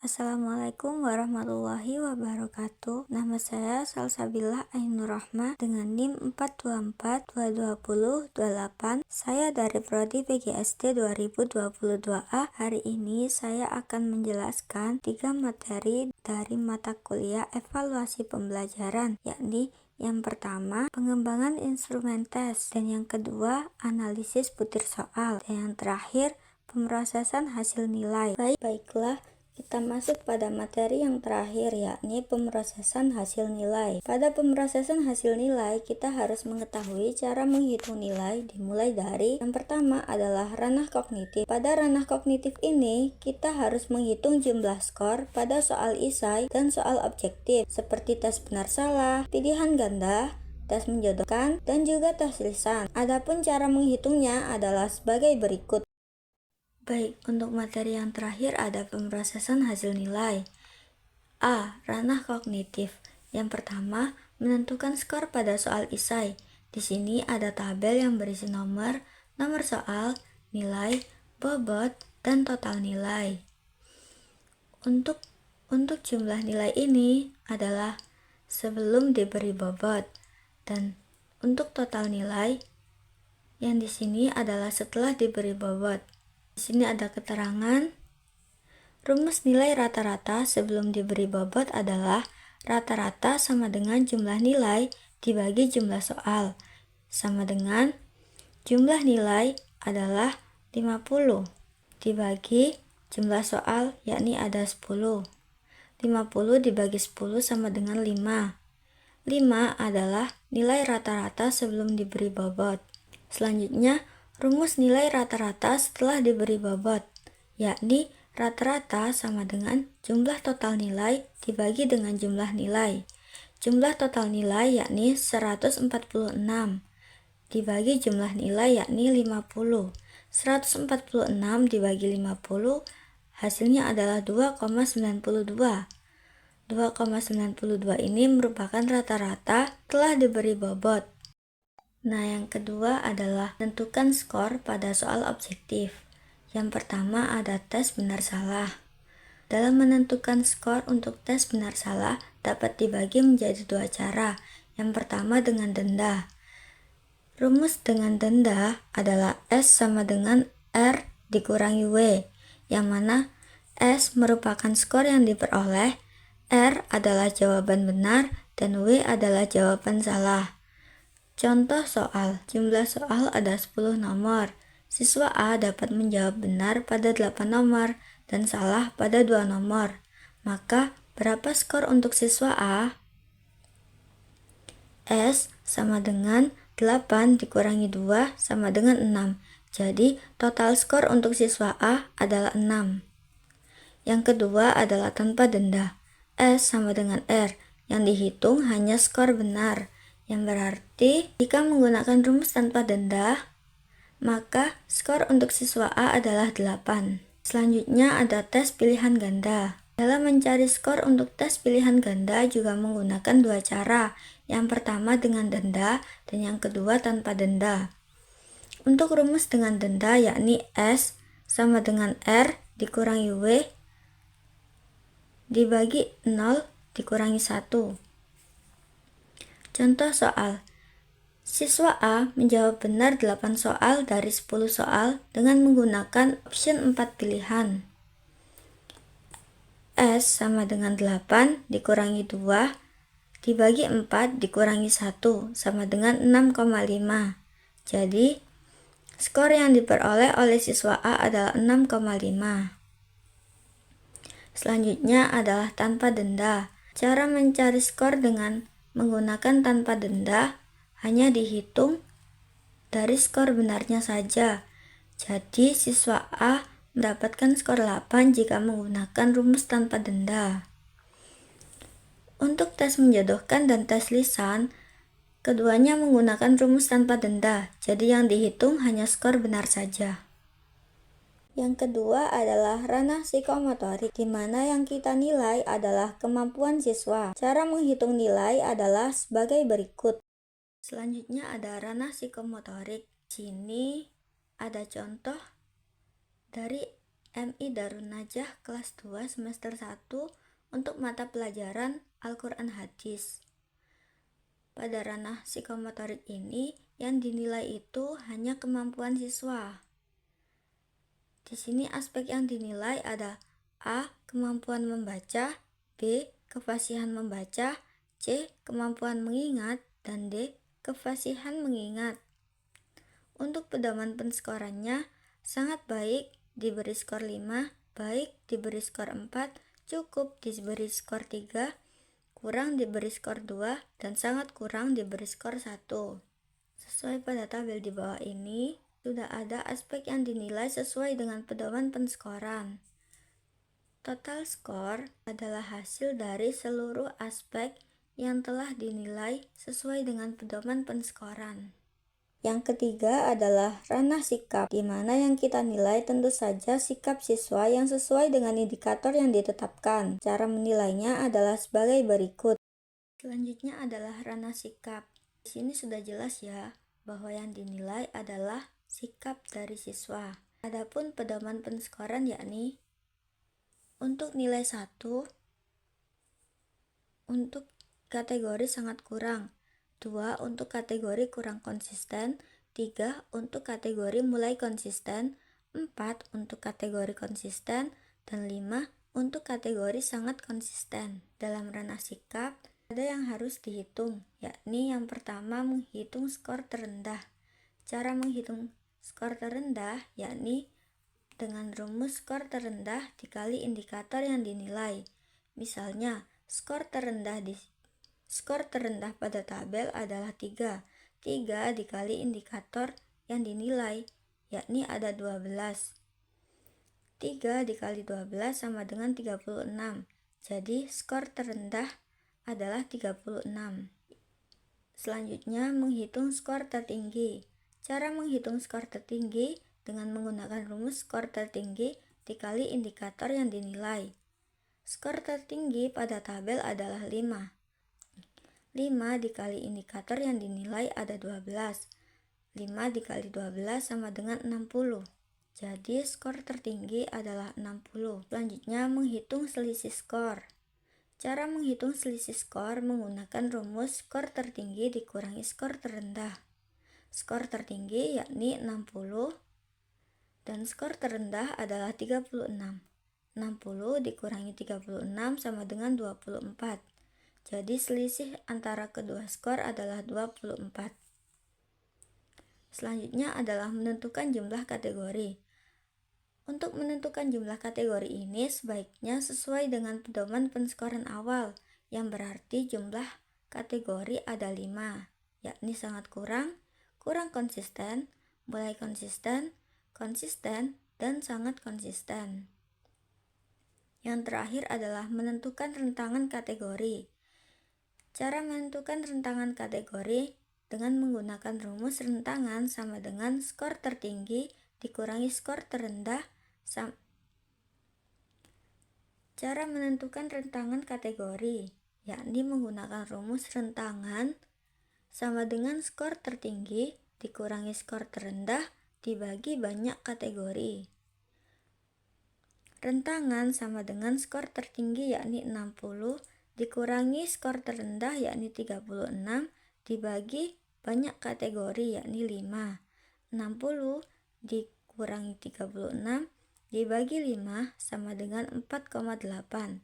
Assalamualaikum warahmatullahi wabarakatuh. Nama saya Salsabilah Ainur Rahmah dengan NIM 424222028. Saya dari Prodi PGSD 2022A. Hari ini saya akan menjelaskan 3 materi dari mata kuliah evaluasi pembelajaran, yakni yang pertama, pengembangan instrumen tes, dan yang kedua, analisis butir soal, dan yang terakhir, pemrosesan hasil nilai. Baiklah, kita masuk pada materi yang terakhir, yakni pemrosesan hasil nilai. Pada pemrosesan hasil nilai, kita harus mengetahui cara menghitung nilai dimulai dari yang pertama adalah ranah kognitif. Pada ranah kognitif ini, kita harus menghitung jumlah skor pada soal esai dan soal objektif, seperti tes benar salah, pilihan ganda, tes menjodohkan, dan juga tes lisan. Adapun cara menghitungnya adalah sebagai berikut. Baik, untuk materi yang terakhir ada pemrosesan hasil nilai. A. Ranah kognitif. Yang pertama, menentukan skor pada soal esai. Di sini ada tabel yang berisi nomor soal, nilai, bobot, dan total nilai. Untuk jumlah nilai ini adalah sebelum diberi bobot, dan untuk total nilai yang di sini adalah setelah diberi bobot. Di sini ada keterangan. Rumus nilai rata-rata sebelum diberi bobot adalah rata-rata sama dengan jumlah nilai dibagi jumlah soal, sama dengan jumlah nilai adalah 50 dibagi jumlah soal, yakni ada 10. 50 dibagi 10 sama dengan 5. 5 adalah nilai rata-rata sebelum diberi bobot. Selanjutnya, rumus nilai rata-rata setelah diberi bobot, yakni rata-rata sama dengan jumlah total nilai dibagi dengan jumlah nilai. Jumlah total nilai yakni 146 dibagi jumlah nilai yakni 50. 146 dibagi 50 hasilnya adalah 2,92. 2,92 ini merupakan rata-rata telah diberi bobot. Nah, yang kedua adalah tentukan skor pada soal objektif. Yang pertama ada tes benar salah. Dalam menentukan skor untuk tes benar salah dapat dibagi menjadi dua cara. Yang pertama dengan denda. Rumus dengan denda adalah S sama dengan R dikurangi W, yang mana S merupakan skor yang diperoleh, R adalah jawaban benar, dan W adalah jawaban salah. Contoh soal, jumlah soal ada 10 nomor. Siswa A dapat menjawab benar pada 8 nomor dan salah pada 2 nomor. Maka, berapa skor untuk siswa A? S sama dengan 8 dikurangi 2 sama dengan 6. Jadi, total skor untuk siswa A adalah 6. Yang kedua adalah tanpa denda. S sama dengan R. Yang dihitung hanya skor benar. Yang berarti, jika menggunakan rumus tanpa denda, maka skor untuk siswa A adalah 8. Selanjutnya ada tes pilihan ganda. Dalam mencari skor untuk tes pilihan ganda juga menggunakan dua cara. Yang pertama dengan denda dan yang kedua tanpa denda. Untuk rumus dengan denda yakni S sama dengan R dikurangi W dibagi 0 dikurangi 1. Contoh soal. Siswa A menjawab benar 8 soal dari 10 soal dengan menggunakan option 4 pilihan. S sama dengan 8 dikurangi 2 dibagi 4 dikurangi 1 sama dengan 6,5. Jadi, skor yang diperoleh oleh siswa A adalah 6,5. Selanjutnya adalah tanpa denda. Cara mencari skor dengan menggunakan tanpa denda hanya dihitung dari skor benarnya saja. Jadi, siswa A mendapatkan skor 8 jika menggunakan rumus tanpa denda. Untuk tes menjodohkan dan tes lisan, keduanya menggunakan rumus tanpa denda. Jadi, yang dihitung hanya skor benar saja. Yang kedua adalah ranah psikomotorik, di mana yang kita nilai adalah kemampuan siswa. Cara menghitung nilai adalah sebagai berikut. Selanjutnya ada ranah psikomotorik. Sini ada contoh dari MI Darun Najah kelas 2 semester 1 untuk mata pelajaran Al-Quran Hadis. Pada ranah psikomotorik ini, yang dinilai itu hanya kemampuan siswa. Di sini aspek yang dinilai ada A. Kemampuan membaca, B. Kefasihan membaca, C. Kemampuan mengingat, dan D. Kefasihan mengingat. Untuk pedoman penskorannya, sangat baik diberi skor 5, baik diberi skor 4, cukup diberi skor 3, kurang diberi skor 2, dan sangat kurang diberi skor 1. Sesuai pada tabel di bawah ini, sudah ada aspek yang dinilai sesuai dengan pedoman penskoran. Total skor adalah hasil dari seluruh aspek yang telah dinilai sesuai dengan pedoman penskoran. Yang ketiga adalah ranah sikap, di mana yang kita nilai tentu saja sikap siswa yang sesuai dengan indikator yang ditetapkan. Cara menilainya adalah sebagai berikut. Selanjutnya adalah ranah sikap. Di sini sudah jelas ya, bahwa yang dinilai adalah sikap dari siswa. Adapun pedoman penskoran yakni untuk nilai 1, untuk kategori sangat kurang, 2 untuk kategori kurang konsisten, 3 untuk kategori mulai konsisten, 4 untuk kategori konsisten, dan 5 untuk kategori sangat konsisten. Dalam ranah sikap, ada yang harus dihitung, yakni yang pertama menghitung skor terendah. Cara menghitung skor terendah yakni dengan rumus skor terendah dikali indikator yang dinilai. Misalnya, skor terendah pada tabel adalah 3. 3 dikali indikator yang dinilai, yakni ada 12. 3 dikali 12 sama dengan 36. Jadi, skor terendah adalah 36. Selanjutnya, menghitung skor tertinggi. Cara menghitung skor tertinggi dengan menggunakan rumus skor tertinggi dikali indikator yang dinilai. Skor tertinggi pada tabel adalah 5. 5 dikali indikator yang dinilai ada 12. 5 dikali 12 sama dengan 60. Jadi skor tertinggi adalah 60. Selanjutnya menghitung selisih skor. Cara menghitung selisih skor menggunakan rumus skor tertinggi dikurangi skor terendah. Skor tertinggi yakni 60 dan skor terendah adalah 36. 60 dikurangi 36 sama dengan 24. Jadi selisih antara kedua skor adalah 24. Selanjutnya adalah menentukan jumlah kategori. Untuk menentukan jumlah kategori ini sebaiknya sesuai dengan pedoman penskoran awal, yang berarti jumlah kategori ada 5, yakni sangat kurang, kurang konsisten, mulai konsisten, konsisten, dan sangat konsisten. Yang terakhir adalah menentukan rentangan kategori. Cara menentukan rentangan kategori dengan menggunakan rumus rentangan sama dengan skor tertinggi dikurangi skor terendah. Cara menentukan rentangan kategori yakni menggunakan rumus rentangan sama dengan skor tertinggi dikurangi skor terendah dibagi banyak kategori. Rentangan sama dengan skor tertinggi yakni 60 dikurangi skor terendah yakni 36 dibagi banyak kategori yakni 5. 60 dikurangi 36 dibagi 5 sama dengan 4,8.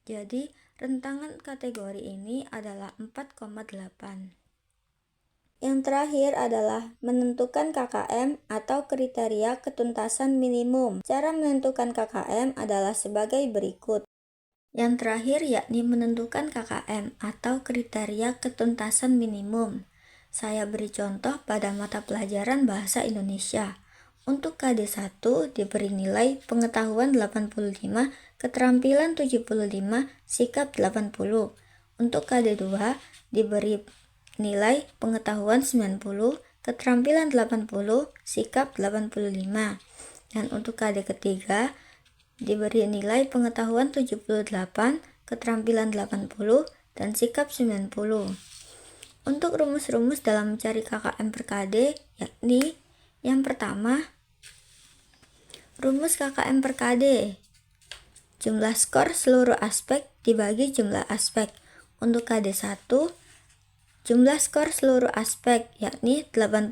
Jadi rentangan kategori ini adalah 4,8. Yang terakhir adalah menentukan KKM atau kriteria ketuntasan minimum. Cara menentukan KKM adalah sebagai berikut. Yang terakhir yakni menentukan KKM atau kriteria ketuntasan minimum. Saya beri contoh pada mata pelajaran Bahasa Indonesia. Untuk KD1 diberi nilai pengetahuan 85, keterampilan 75, sikap 80. Untuk KD2 diberi nilai pengetahuan 90, keterampilan 80, sikap 85. Dan untuk KD ketiga diberi nilai pengetahuan 78, keterampilan 80, dan sikap 90. Untuk rumus-rumus dalam mencari KKM per KD yakni yang pertama, Rumus KKM per KD. Jumlah skor seluruh aspek dibagi jumlah aspek. Untuk KD1, jumlah skor seluruh aspek yakni 85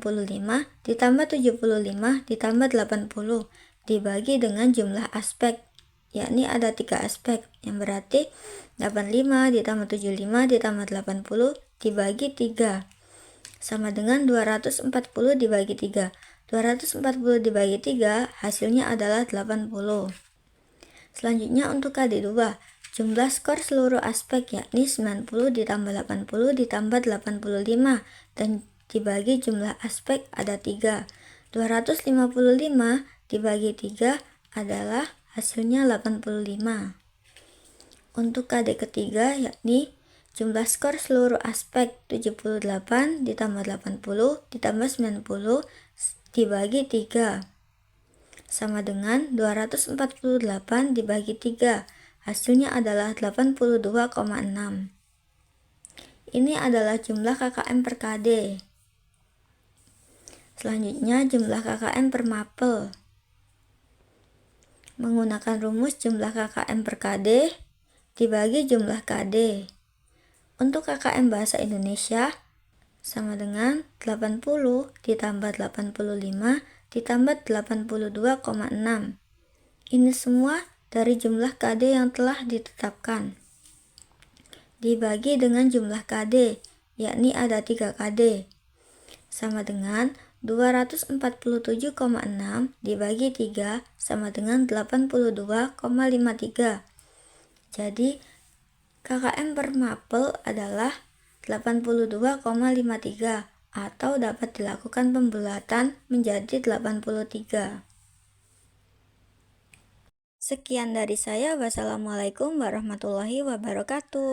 ditambah 75 ditambah 80 dibagi dengan jumlah aspek yakni ada 3 aspek yang berarti 85 ditambah 75 ditambah 80 dibagi 3 sama dengan 240 dibagi 3. 240 dibagi 3 hasilnya adalah 80. Selanjutnya untuk KD2, jumlah skor seluruh aspek yakni 90 ditambah 80 ditambah 85 dan dibagi jumlah aspek ada 3. 255 dibagi 3 adalah hasilnya 85. Untuk KD ketiga yakni jumlah skor seluruh aspek 78 ditambah 80 ditambah 90 dibagi 3 sama dengan 248 dibagi 3. Hasilnya adalah 82,6. Ini adalah jumlah KKM per KD. Selanjutnya jumlah KKM per mapel. Menggunakan rumus jumlah KKM per KD dibagi jumlah KD. Untuk KKM Bahasa Indonesia sama dengan 80 ditambah 85 ditambah 82,6. Ini semua dari jumlah KD yang telah ditetapkan. Dibagi dengan jumlah KD, yakni ada 3 KD. Sama dengan 247,6 dibagi 3 sama dengan 82,53. Jadi KKM per mapel adalah 82,53 atau dapat dilakukan pembulatan menjadi 83. Sekian dari saya. Wassalamualaikum warahmatullahi wabarakatuh.